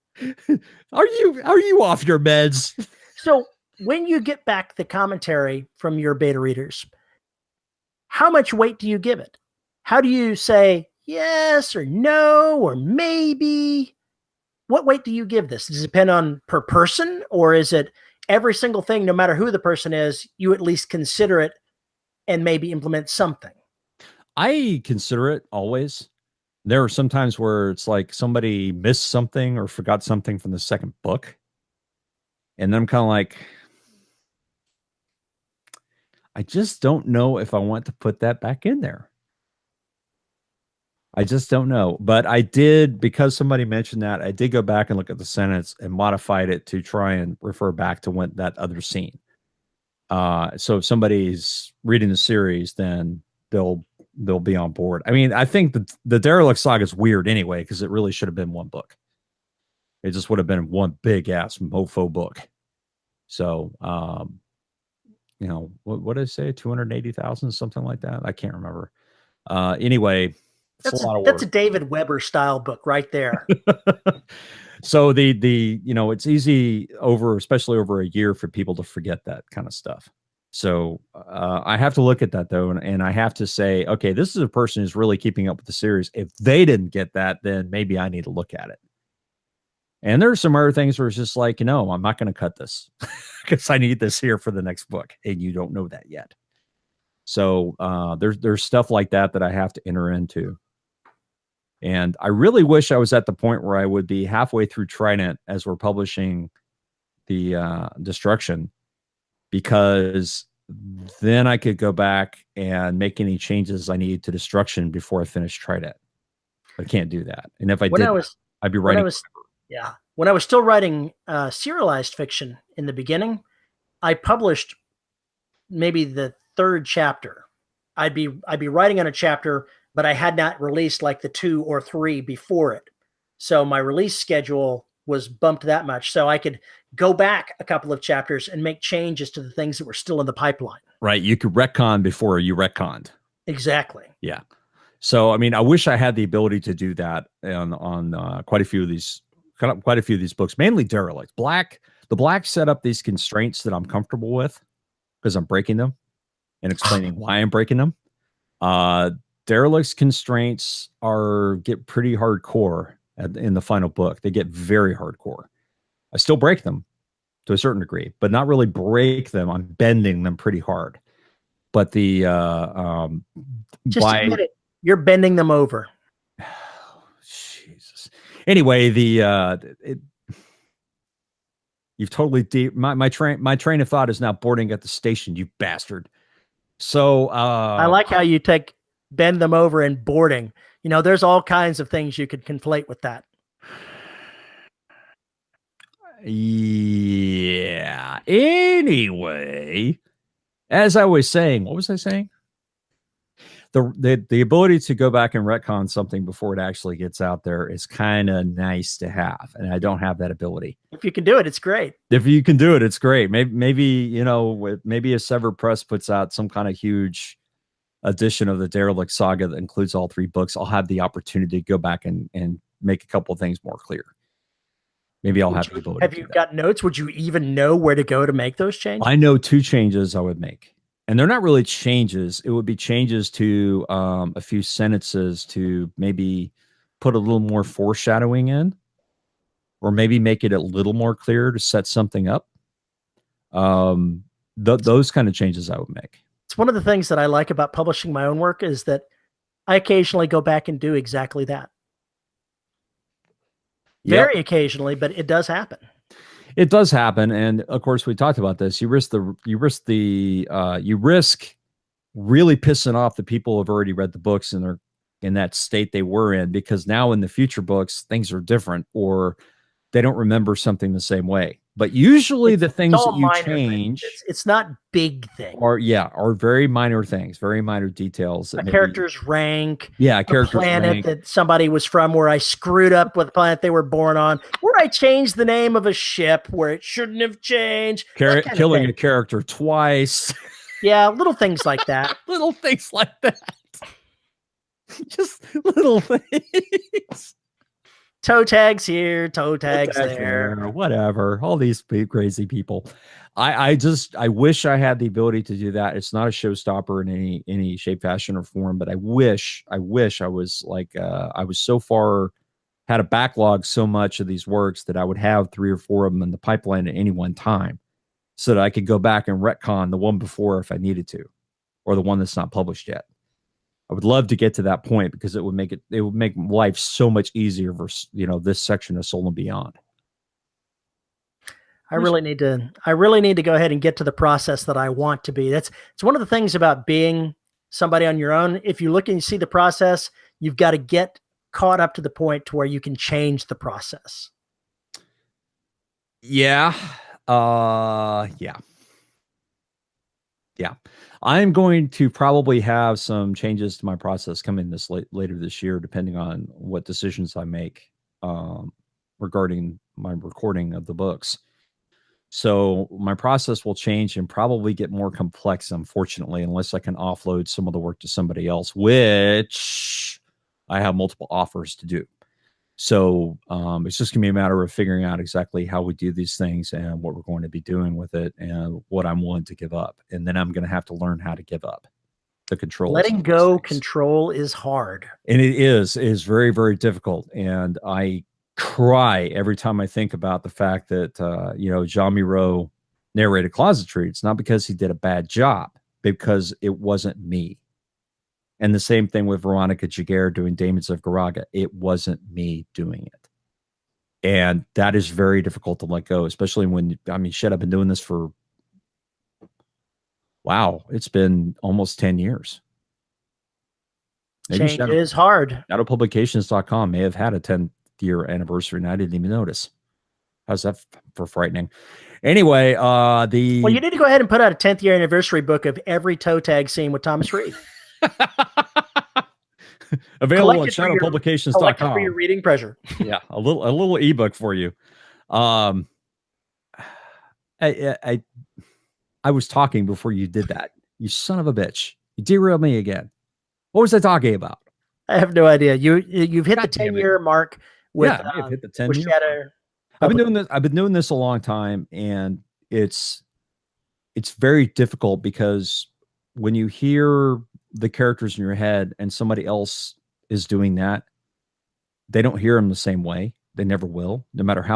Are you off your meds? So when you get back the commentary from your beta readers, how much weight do you give it? How do you say yes or no or maybe? What weight do you give this? Does it depend on per person, or is it every single thing, no matter who the person is, you at least consider it and maybe implement something? I consider it always. There are some times where it's like somebody missed something or forgot something from the second book. And I'm kind of like, I just don't know if I want to put that back in there. I just don't know. But I did, because somebody mentioned that, I did go back and look at the sentence and modified it to try and refer back to that other scene. So if somebody's reading the series, then they'll be on board. I mean, I think the Derelict Saga is weird anyway, because it really should have been one book. It just would have been one big ass mofo book. So, you know, what did I say? 280,000, something like that. I can't remember. Anyway, that's a lot of work. That's a David Weber style book right there. So you know, it's easy especially over a year, for people to forget that kind of stuff. So I have to look at that though, and I have to say, okay, this is a person who's really keeping up with the series. If they didn't get that, then maybe I need to look at it. And there's some other things where it's just like, you know, I'm not going to cut this because I need this here for the next book, and you don't know that yet. So there's stuff like that I have to enter into. And I really wish I was at the point where I would be halfway through Trident as we're publishing the Destruction, because then I could go back and make any changes I need to Destruction before I finish Trident. I can't do that. And if I did, I'd be writing. When I was still writing serialized fiction in the beginning, I published maybe the third chapter. I'd be writing on a chapter, but I had not released like the 2 or 3 before it. So my release schedule was bumped that much. So I could go back a couple of chapters and make changes to the things that were still in the pipeline. Right. You could retcon before you retconned. Exactly. Yeah. So, I mean, I wish I had the ability to do that on quite a few of these books, mainly Derelict. The Black set up these constraints that I'm comfortable with because I'm breaking them and explaining why I'm breaking them. Derelict's constraints get pretty hardcore in the final book. They get very hardcore. I still break them to a certain degree, but not really break them. I'm bending them pretty hard. But the just admit it. You're bending them over. Jesus. Anyway, you've totally my train of thought is now boarding at the station, you bastard. So I like how you bend them over and boarding. You know, there's all kinds of things you could conflate with that. Yeah. Anyway, as I was saying, what was I saying? The ability to go back and retcon something before it actually gets out there is kind of nice to have, and I don't have that ability. If you can do it, it's great. If you can do it, it's great. Maybe you know, maybe if Severed Press puts out some kind of huge edition of the Derelict Saga that includes all 3 books, I'll have the opportunity to go back and make a couple of things more clear. Maybe I'll have the ability. Have you got notes? Would you even know where to go to make those changes? I know 2 changes I would make. And they're not really changes. It would be changes to a few sentences to maybe put a little more foreshadowing in, or maybe make it a little more clear to set something up. Those kind of changes I would make. It's one of the things that I like about publishing my own work is that I occasionally go back and do exactly that. Very occasionally, but it does happen. It does happen, and of course, we talked about this. You risk really pissing off the people who've already read the books and they're in that state they were in, because now in the future books things are different, or they don't remember something the same way. But usually It's the things that all you minor things. change It's not big things. are very minor things, very minor details that A maybe, character's rank, yeah, a character's planet rank, that somebody was from where I screwed up with the planet they were born on, where I changed the name of a ship where it shouldn't have changed, that kind of killing thing. a character twice, Yeah, little things like that. little things like that. Just little things. Toe tags here, toe tags there. Whatever. All these crazy people. I wish I had the ability to do that. It's not a showstopper in any shape, fashion, or form, but I wish I was like I was so far had a backlog so much of these works that I would have 3 or 4 of them in the pipeline at any one time, so that I could go back and retcon the one before if I needed to, or the one that's not published yet. I would love to get to that point because it would make life so much easier for, this section of Soul and Beyond. I really need to go ahead and get to the process that I want to be. It's one of the things about being somebody on your own. If you look and you see the process, you've got to get caught up to the point to where you can change the process. Yeah. Yeah. I'm going to probably have some changes to my process coming later this year, depending on what decisions I make regarding my recording of the books. So my process will change and probably get more complex, unfortunately, unless I can offload some of the work to somebody else, which I have multiple offers to do. So it's just going to be a matter of figuring out exactly how we do these things and what we're going to be doing with it and what I'm willing to give up. And then I'm going to have to learn how to give up the control. Letting go control is hard. And it is very, very difficult. And I cry every time I think about the fact that, Jean Miro narrated Closet Treats, not because he did a bad job, because it wasn't me. And the same thing with Veronica Giguere doing Demons of Garaga. It wasn't me doing it. And that is very difficult to let go, especially when, I've been doing this for, it's been almost 10 years. Maybe Change is hard. Shadowpublications.com may have had a 10th-year anniversary, and I didn't even notice. How's that for frightening? Anyway, well, you need to go ahead and put out a 10th year anniversary book of every toe tag scene with Thomas Reed. Available at shadowpublications.com for your reading pleasure. Yeah, a little ebook for you. I was talking before you did that. You son of a bitch. You derailed me again. What was I talking about? I have no idea. You've hit the 10-year mark with I've hit the 10 year. Shadow. I've been doing this a long time, and it's very difficult because when you hear the characters in your head and somebody else is doing that, they don't hear them the same way. They never will. No matter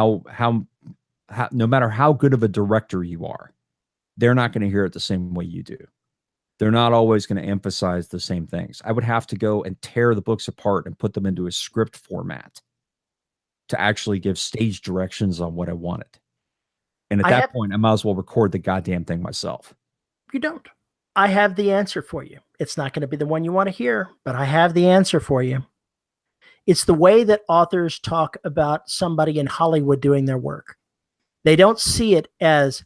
no matter how good of a director you are, they're not going to hear it the same way you do. They're not always going to emphasize the same things. I would have to go and tear the books apart and put them into a script format to actually give stage directions on what I wanted. And at that point, I might as well record the goddamn thing myself. You don't. I have the answer for you. It's not going to be the one you want to hear, but I have the answer for you. It's the way that authors talk about somebody in Hollywood doing their work. They don't see it as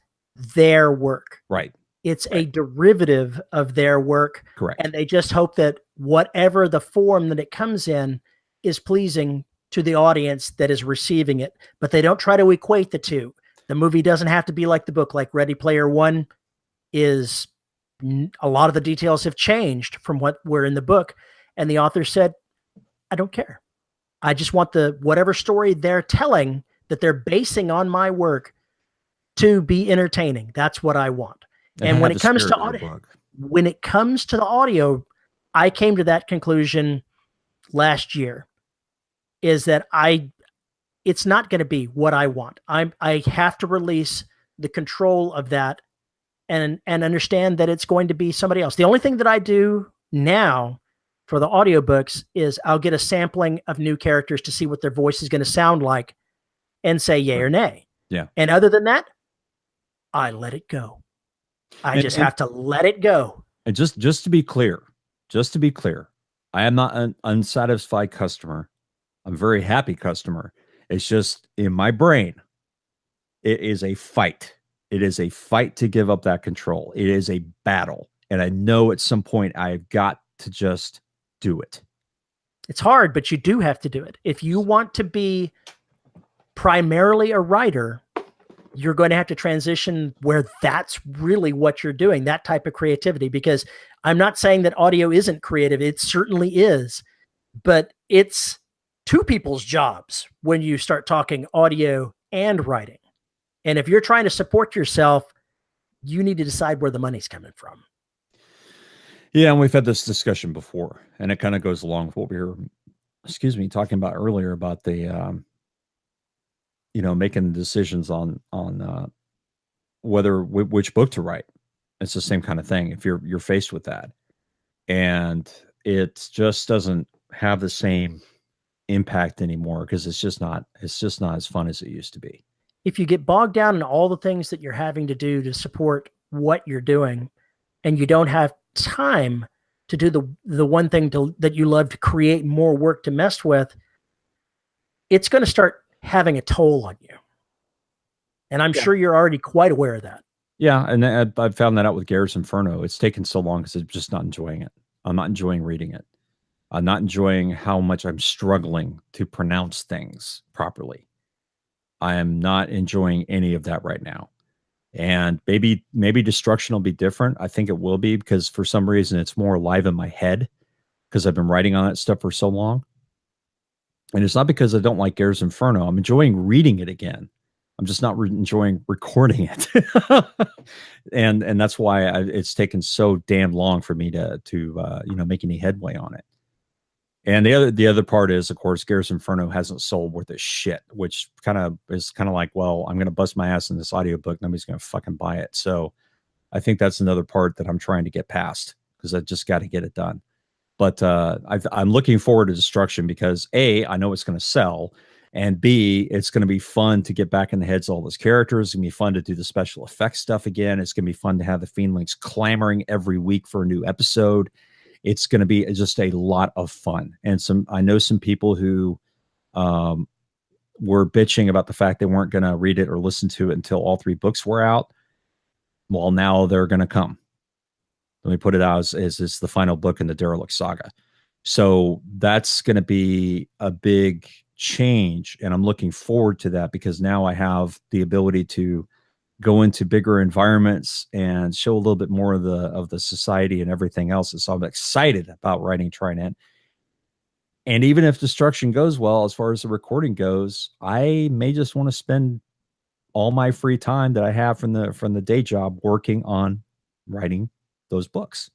their work. Right. It's a derivative of their work. Correct. And they just hope that whatever the form that it comes in is pleasing to the audience that is receiving it. But they don't try to equate the two. The movie doesn't have to be like the book. Like Ready Player One is, a lot of the details have changed from what were in the book. And the author said, I don't care. I just want whatever story they're telling that they're basing on my work to be entertaining. That's what I want. And when it comes to the audio, I came to that conclusion last year, is that it's not going to be what I want. I have to release the control of that and understand that it's going to be somebody else. The only thing that I do now for the audiobooks is I'll get a sampling of new characters to see what their voice is going to sound like and say yay or nay. Yeah. And other than that, I let it go. I just have to let it go. And just to be clear, I am not an unsatisfied customer. I'm a very happy customer. It's just in my brain, It is a fight. It is a fight to give up that control. It is a battle. And I know at some point I've got to just do it. It's hard, but you do have to do it. If you want to be primarily a writer, you're going to have to transition where that's really what you're doing, that type of creativity. Because I'm not saying that audio isn't creative. It certainly is, but it's two people's jobs when you start talking audio and writing. And if you're trying to support yourself, you need to decide where the money's coming from. Yeah, and we've had this discussion before, and it kind of goes along with what we were, talking about earlier about the, making decisions on which book to write. It's the same kind of thing. If you're faced with that, and it just doesn't have the same impact anymore because it's just not as fun as it used to be. If you get bogged down in all the things that you're having to do to support what you're doing, and you don't have time to do the one thing that you love to create more work to mess with, it's going to start having a toll on you. And I'm sure you're already quite aware of that. Yeah, and I've found that out with Garrett's Inferno. It's taken so long because I'm just not enjoying it. I'm not enjoying reading it. I'm not enjoying how much I'm struggling to pronounce things properly. I am not enjoying any of that right now. And maybe Destruction will be different. I think it will be because for some reason it's more alive in my head because I've been writing on that stuff for so long. And it's not because I don't like Garrett's Inferno. I'm enjoying reading it again. I'm just not enjoying recording it. and that's why it's taken so damn long for me to make any headway on it. And the other part is, of course, Garrett's Inferno hasn't sold worth a shit, which is like, well, I'm going to bust my ass in this audiobook. Nobody's going to fucking buy it. So I think that's another part that I'm trying to get past because I just got to get it done. But I'm looking forward to Destruction because A, I know it's going to sell, and B, it's going to be fun to get back in the heads of all those characters. It's going to be fun to do the special effects stuff again. It's going to be fun to have the Fiendlings clamoring every week for a new episode. It's going to be just a lot of fun. And I know some people who were bitching about the fact they weren't going to read it or listen to it until all 3 books were out. Well, now they're going to come. Let me put it out as it's the final book in the Derelict saga. So that's going to be a big change. And I'm looking forward to that because now I have the ability to go into bigger environments and show a little bit more of the society and everything else. And so I'm excited about writing Trinent. And even if Destruction goes well, as far as the recording goes, I may just want to spend all my free time that I have from the day job working on writing those books.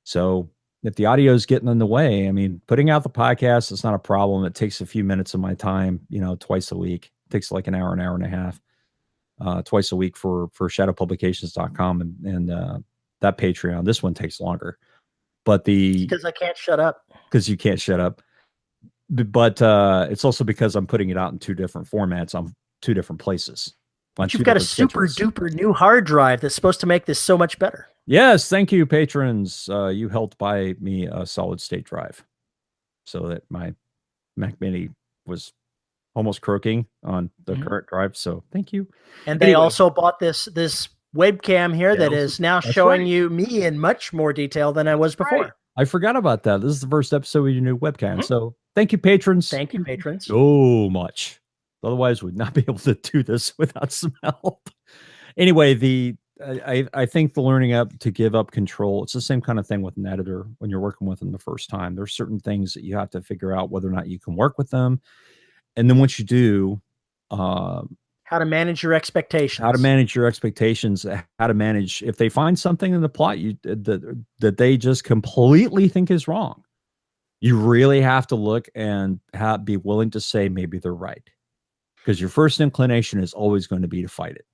So if the audio is getting in the way, I mean, putting out the podcast is not a problem. It takes a few minutes of my time, twice a week. It takes like an hour and a half. Twice a week for shadowpublications.com and that Patreon. This one takes longer, but because I can't shut up. Because you can't shut up. But it's also because I'm putting it out in 2 different formats on 2 different places. But you've got a super duper new hard drive that's supposed to make this so much better. Yes, thank you, patrons. You helped buy me a solid state drive so that my Mac Mini was almost croaking on the current drive. So thank you. And they also bought this webcam here that is now showing you me in much more detail than I was before. Right. I forgot about that. This is the first episode with your new webcam. So thank you, patrons. Thank you, patrons. So much. Otherwise, we'd not be able to do this without some help. Anyway, I think the learning up to give up control, it's the same kind of thing with an editor when you're working with them the first time. There's certain things that you have to figure out whether or not you can work with them. And then once you do, how to manage your expectations, how to manage if they find something in the plot that they just completely think is wrong, you really have to look and be willing to say maybe they're right, because your first inclination is always going to be to fight it.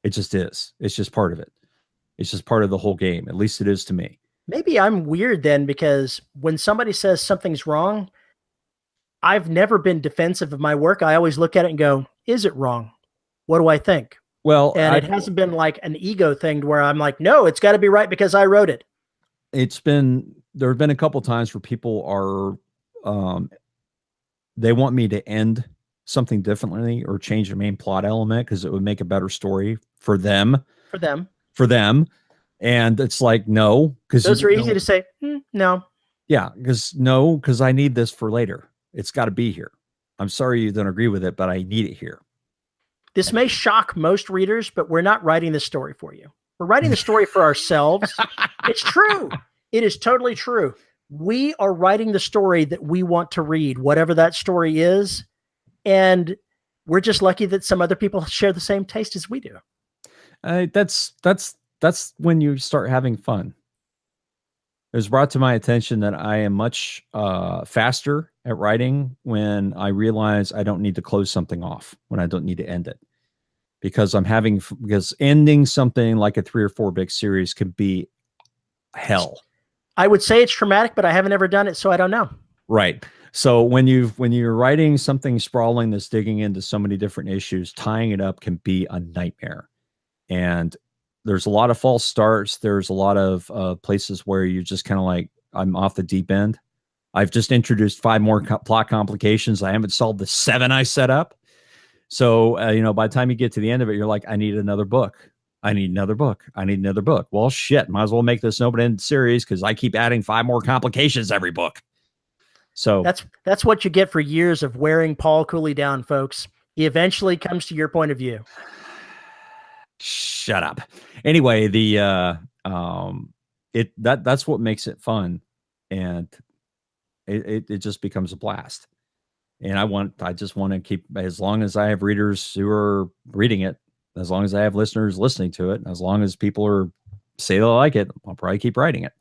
It just is. It's just part of it. It's just part of the whole game. At least it is to me. Maybe I'm weird then, because when somebody says something's wrong, I've never been defensive of my work. I always look at it and go, is it wrong? What do I think? Well, and it hasn't been like an ego thing where I'm like, no, it's got to be right because I wrote it. There have been a couple times where people are, they want me to end something differently or change the main plot element because it would make a better story for them. For them. For them. And it's like, no, because those are easy to say. No. Yeah, because I need this for later. It's got to be here. I'm sorry you don't agree with it, but I need it here. This may shock most readers, but we're not writing this story for you. We're writing the story for ourselves. It's true. It is totally true. We are writing the story that we want to read, whatever that story is. And we're just lucky that some other people share the same taste as we do. That's when you start having fun. It was brought to my attention that I am much faster at writing when I realize I don't need to close something off, when I don't need to end it. Because ending something like a 3 or 4 big series could be hell. I would say it's traumatic, but I haven't ever done it, so I don't know. Right. So when you're writing something sprawling that's digging into so many different issues, tying it up can be a nightmare. And there's a lot of false starts. There's a lot of places where you just kind of like, I'm off the deep end. I've just introduced 5 more plot complications. I haven't solved the 7 I set up. So, by the time you get to the end of it, you're like, I need another book. I need another book. I need another book. Well, shit, might as well make this an open-ended series because I keep adding 5 more complications every book. So that's what you get for years of wearing Paul Cooley down, folks. He eventually comes to your point of view. Shut up. Anyway, that's what makes it fun, and it just becomes a blast. And I just want to keep, as long as I have readers who are reading it, as long as I have listeners listening to it, as long as people say they like it, I'll probably keep writing it.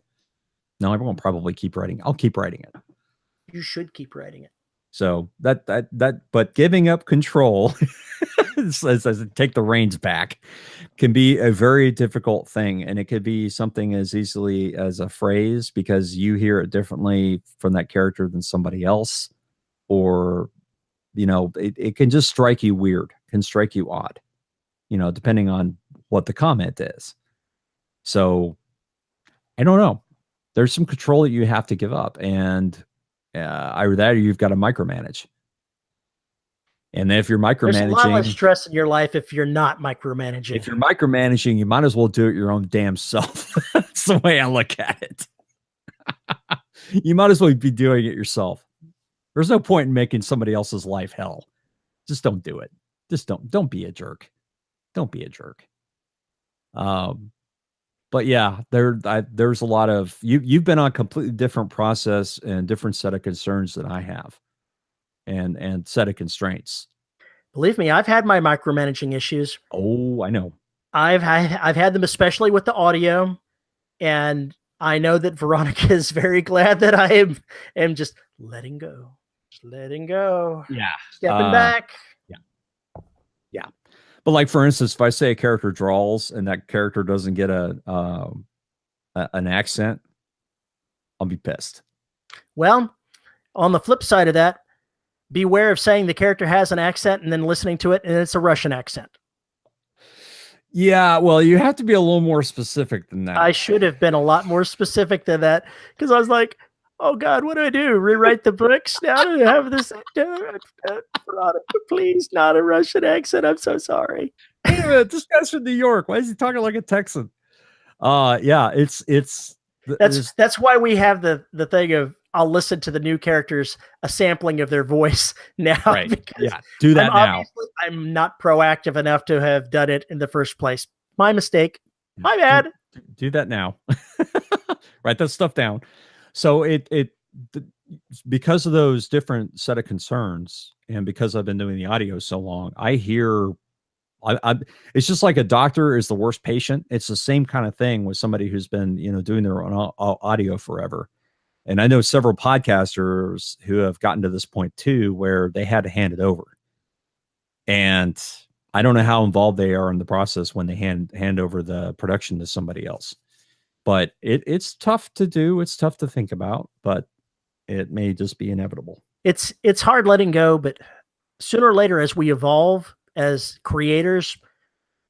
No, I won't probably keep writing. I'll keep writing it. You should keep writing it. So but giving up control, as take the reins back, can be a very difficult thing. And it could be something as easily as a phrase because you hear it differently from that character than somebody else. Or, it can just strike you weird, can strike you odd, depending on what the comment is. So I don't know. There's some control that you have to give up, and either that or you've got to micromanage. And then if you're micromanaging, there's a lot less stress in your life if you're not micromanaging. If you're micromanaging, you might as well do it your own damn self. That's the way I look at it. You might as well be doing it yourself. There's no point in making somebody else's life hell. Just don't do it. Just don't be a jerk. Don't be a jerk. But yeah, there's a lot of you've been on a completely different process and different set of concerns than I have, and set of constraints. Believe me, I've had my micromanaging issues. Oh, I know. I've had them, especially with the audio, and I know that Veronica is very glad that I am just letting go. Letting go. Yeah. Stepping back. Yeah. But like, for instance, if I say a character draws and that character doesn't get an accent, I'll be pissed. Well, on the flip side of that, beware of saying the character has an accent and then listening to it and it's a Russian accent. Yeah, well, you have to be a little more specific than that. I should have been a lot more specific than that because I was like, oh God, what do I do? Rewrite the books now to have this? Please, not a Russian accent. I'm so sorry. Wait a minute, this guy's from New York. Why is he talking like a Texan? Yeah, that's why we have the thing of I'll listen to the new characters a sampling of their voice now. Right. Yeah, do that now. I'm not proactive enough to have done it in the first place. My mistake. My bad. Do that now. Write that stuff down. So because of those different set of concerns, and because I've been doing the audio so long, I hear, it's just like a doctor is the worst patient. It's the same kind of thing with somebody who's been, doing their own audio forever. And I know several podcasters who have gotten to this point too, where they had to hand it over. And I don't know how involved they are in the process when they hand over the production to somebody else. But it's tough to do. It's tough to think about, but it may just be inevitable. It's hard letting go, but sooner or later, as we evolve as creators,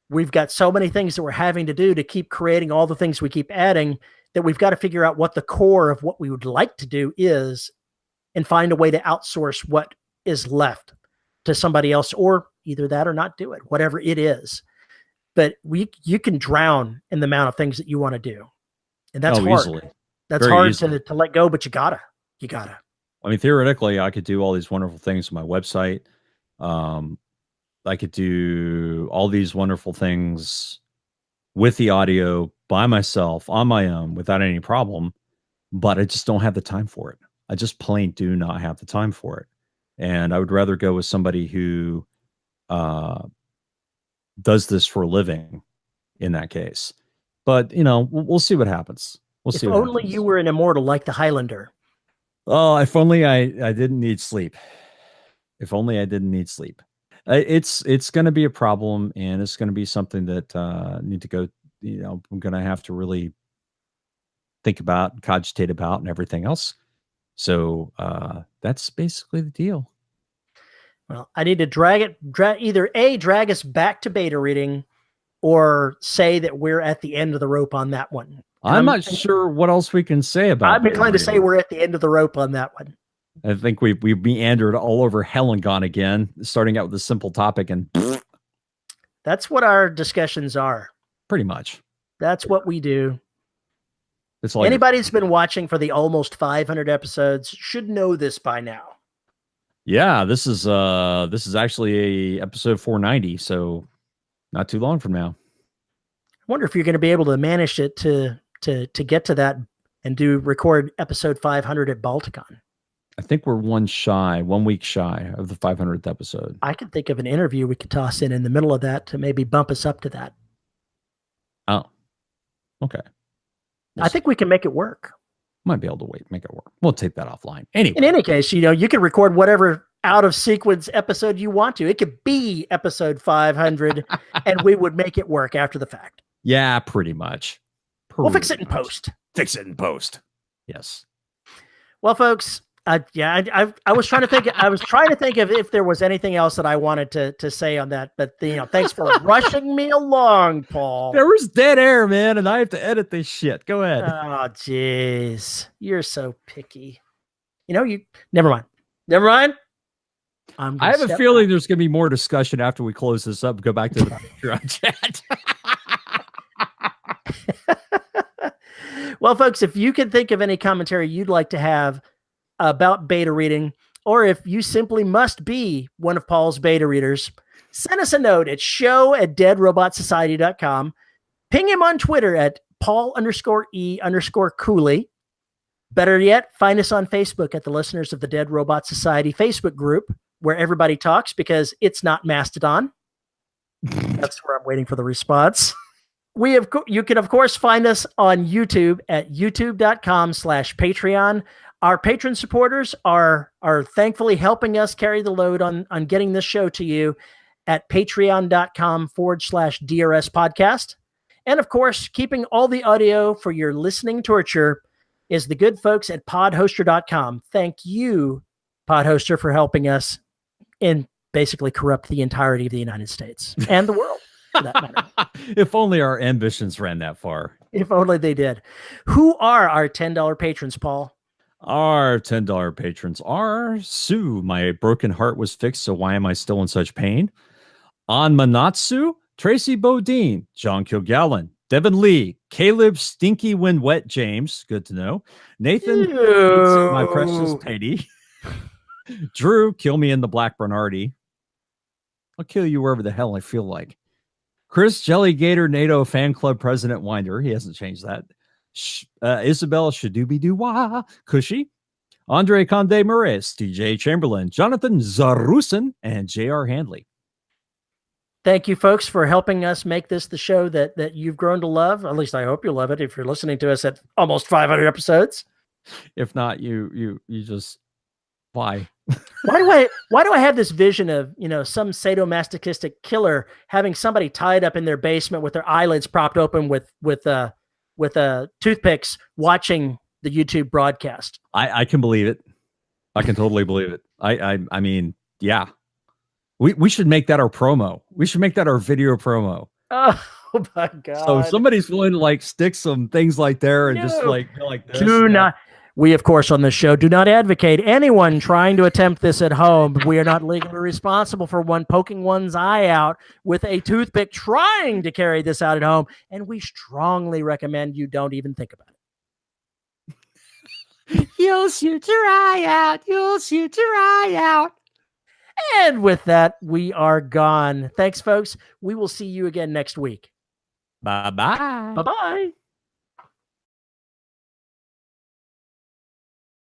we've got so many things that we're having to do to keep creating all the things we keep adding that we've got to figure out what the core of what we would like to do is and find a way to outsource what is left. to somebody else, or either that or not do it, whatever it is. But you can drown in the amount of things that you want to do. And that's hard. Easily. That's Very hard easily. to let go, but you gotta. I mean, theoretically, I could do all these wonderful things on my website. I could do all these wonderful things with the audio by myself on my own without any problem, but I just don't have the time for it. I just plain do not have the time for it. And I would rather go with somebody who does this for a living in that case. But, we'll see what happens. If only you were an immortal like the Highlander. Oh, if only I didn't need sleep. If only I didn't need sleep. It's going to be a problem, and it's going to be something that need to go. I'm going to have to really think about, cogitate about, and everything else. So that's basically the deal. Well, I need to drag us back to beta reading, or say that we're at the end of the rope on that one. I'm not sure what else we can say about it. I'm inclined to say we're at the end of the rope on that one. I think we meandered all over hell and gone again, starting out with a simple topic, and that's what our discussions are. Pretty much. That's what we do. It's all anybody who's been watching for the almost 500 episodes should know this by now. Yeah, this is actually episode 490, so not too long from now. I wonder if you're going to be able to manage it to get to that and record episode 500 at Balticon. I think we're 1 week shy of the 500th episode. I could think of an interview we could toss in the middle of that to maybe bump us up to that. Oh, okay. I think we can make it work. Might be able to make it work. We'll take that offline. Anyway. In any case, you can record whatever out of sequence episode you want to. It could be episode 500 and we would make it work after the fact. Yeah, pretty much. We'll fix it in post. Fix it in post. Yes. Well, folks, I was trying to think. I was trying to think of if there was anything else that I wanted to say on that. But thanks for rushing me along, Paul. There was dead air, man, and I have to edit this shit. Go ahead. Oh, jeez, you're so picky. Never mind. I have a feeling there's going to be more discussion after we close this up. Go back to the Patreon chat. Well, folks, if you can think of any commentary you'd like to have about beta reading, or if you simply must be one of Paul's beta readers, send us a note at show@deadrobotsociety.com. Ping him on Twitter at Paul_E_Cooley. Better yet, find us on Facebook at the Listeners of the Dead Robot Society Facebook group, where everybody talks because it's not Mastodon. That's where I'm waiting for the response. You can, of course, find us on YouTube at youtube.com/Patreon. Our patron supporters are thankfully helping us carry the load on getting this show to you at patreon.com/DRS podcast. And of course, keeping all the audio for your listening torture is the good folks at podhoster.com. Thank you, Podhoster, for helping us and basically corrupt the entirety of the United States and the world, for that matter. If only our ambitions ran that far. If only they did. Who are our $10 patrons, Paul? Our $10 patrons are Sue, my broken heart was fixed, so why am I still in such pain? On Manatsu, Tracy Bodine, John Kilgallen, Devin Lee, Caleb Stinky When Wet James, good to know. Nathan, my precious Katie. Drew, kill me in the Black Bernardi. I'll kill you wherever the hell I feel like. Chris Jellygator NATO Fan Club President Winder, he hasn't changed that. Isabel Shadooby-Doo-Wah, Cushy, Andre Conde Moraes, DJ Chamberlain, Jonathan Zarusin, and J.R. Handley. Thank you, folks, for helping us make this the show that you've grown to love. At least I hope you love it if you're listening to us at almost 500 episodes. If not, you just why? Why do I have this vision of some sadomasochistic killer having somebody tied up in their basement with their eyelids propped open with toothpicks watching the YouTube broadcast? I can believe it. I can totally believe it. I mean, yeah. We should make that our promo. We should make that our video promo. Oh my God. So if somebody's willing to stick some things like there and just like this. Do not. We, of course, on this show do not advocate anyone trying to attempt this at home. We are not legally responsible for one poking one's eye out with a toothpick trying to carry this out at home. And we strongly recommend you don't even think about it. You'll shoot your eye out. You'll shoot your eye out. And with that, we are gone. Thanks, folks. We will see you again next week. Bye-bye. Bye-bye.